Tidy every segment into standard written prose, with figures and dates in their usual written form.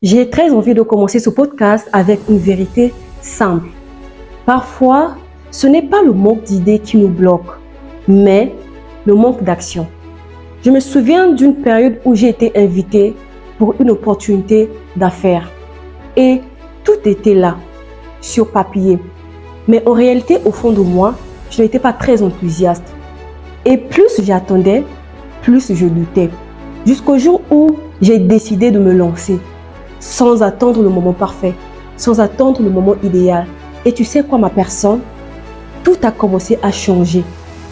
J'ai très envie de commencer ce podcast avec une vérité simple. Parfois, ce n'est pas le manque d'idées qui nous bloque, mais le manque d'action. Je me souviens d'une période où j'ai été invitée pour une opportunité d'affaires. Et tout était là, sur papier. Mais en réalité, au fond de moi, je n'étais pas très enthousiaste. Et plus j'attendais, plus je doutais. Jusqu'au jour où j'ai décidé de me lancer, sans attendre le moment parfait, sans attendre le moment idéal. Et tu sais quoi, ma personne? Tout a commencé à changer.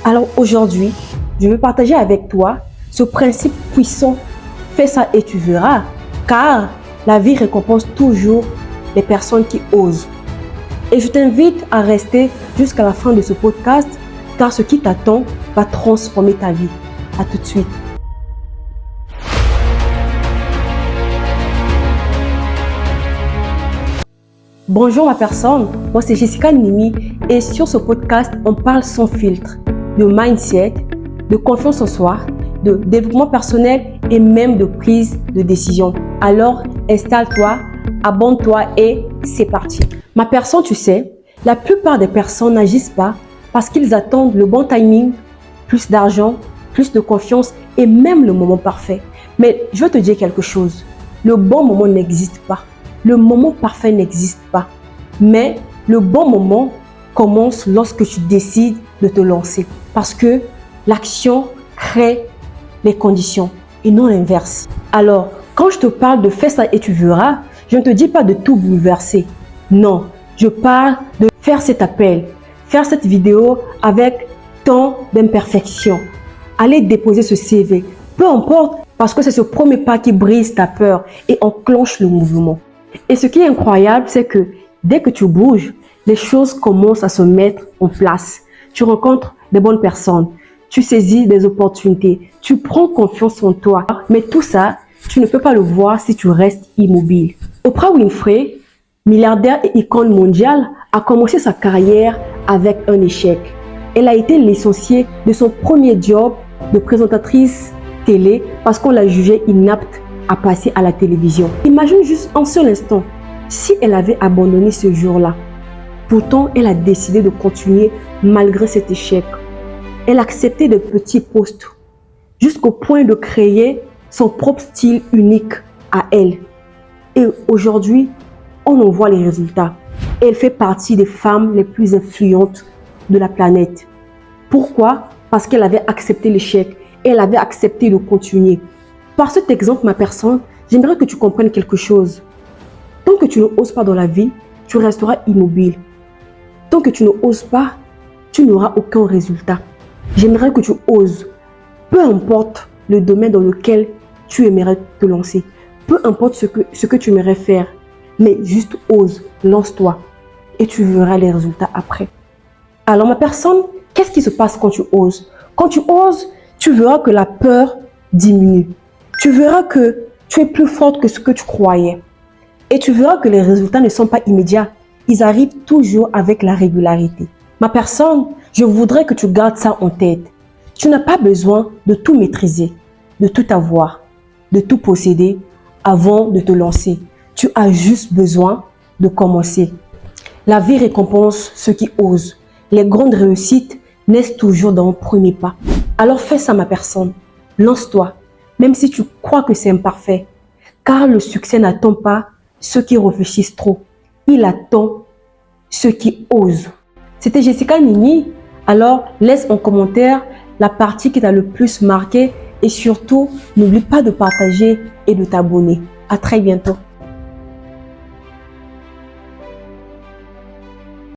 Alors aujourd'hui, je veux partager avec toi ce principe puissant. Fais ça et tu verras. Car la vie récompense toujours les personnes qui osent. Et je t'invite à rester jusqu'à la fin de ce podcast, car ce qui t'attend va transformer ta vie. À tout de suite. Bonjour ma personne, moi c'est Jessica Nimi et sur ce podcast, on parle sans filtre de mindset, de confiance en soi, de développement personnel et même de prise de décision. Alors installe-toi, abonne-toi et c'est parti. Ma personne, tu sais, la plupart des personnes n'agissent pas parce qu'ils attendent le bon timing, plus d'argent, plus de confiance et même le moment parfait. Mais je veux te dire quelque chose, le bon moment n'existe pas. Le moment parfait n'existe pas, mais le bon moment commence lorsque tu décides de te lancer. Parce que l'action crée les conditions et non l'inverse. Alors, quand je te parle de fais ça et tu verras, je ne te dis pas de tout bouleverser. Non, je parle de faire cet appel, faire cette vidéo avec tant d'imperfections. Aller déposer ce CV, peu importe, parce que c'est ce premier pas qui brise ta peur et enclenche le mouvement. Et ce qui est incroyable, c'est que dès que tu bouges, les choses commencent à se mettre en place. Tu rencontres des bonnes personnes, tu saisis des opportunités, tu prends confiance en toi. Mais tout ça, tu ne peux pas le voir si tu restes immobile. Oprah Winfrey, milliardaire et icône mondiale, a commencé sa carrière avec un échec. Elle a été licenciée de son premier job de présentatrice télé parce qu'on l'a jugée inapte à passer à la télévision. Imagine juste un seul instant, si elle avait abandonné ce jour-là. Pourtant, elle a décidé de continuer malgré cet échec. Elle a accepté de petits postes jusqu'au point de créer son propre style unique à elle. Et aujourd'hui, on en voit les résultats. Elle fait partie des femmes les plus influentes de la planète. Pourquoi? Parce qu'elle avait accepté l'échec. Elle avait accepté de continuer. Par cet exemple, ma personne, j'aimerais que tu comprennes quelque chose. Tant que tu ne oses pas dans la vie, tu resteras immobile. Tant que tu ne oses pas, tu n'auras aucun résultat. J'aimerais que tu oses. Peu importe le domaine dans lequel tu aimerais te lancer. Peu importe ce que tu aimerais faire. Mais juste ose, lance-toi. Et tu verras les résultats après. Alors ma personne, qu'est-ce qui se passe quand tu oses? Quand tu oses, tu verras que la peur diminue. Tu verras que tu es plus forte que ce que tu croyais. Et tu verras que les résultats ne sont pas immédiats. Ils arrivent toujours avec la régularité. Ma personne, je voudrais que tu gardes ça en tête. Tu n'as pas besoin de tout maîtriser, de tout avoir, de tout posséder avant de te lancer. Tu as juste besoin de commencer. La vie récompense ceux qui osent. Les grandes réussites naissent toujours dans le premier pas. Alors fais ça, ma personne. Lance-toi. Même si tu crois que c'est imparfait. Car le succès n'attend pas ceux qui réfléchissent trop. Il attend ceux qui osent. C'était Jessica Nimi. Alors, laisse en commentaire la partie qui t'a le plus marqué. Et surtout, n'oublie pas de partager et de t'abonner. À très bientôt.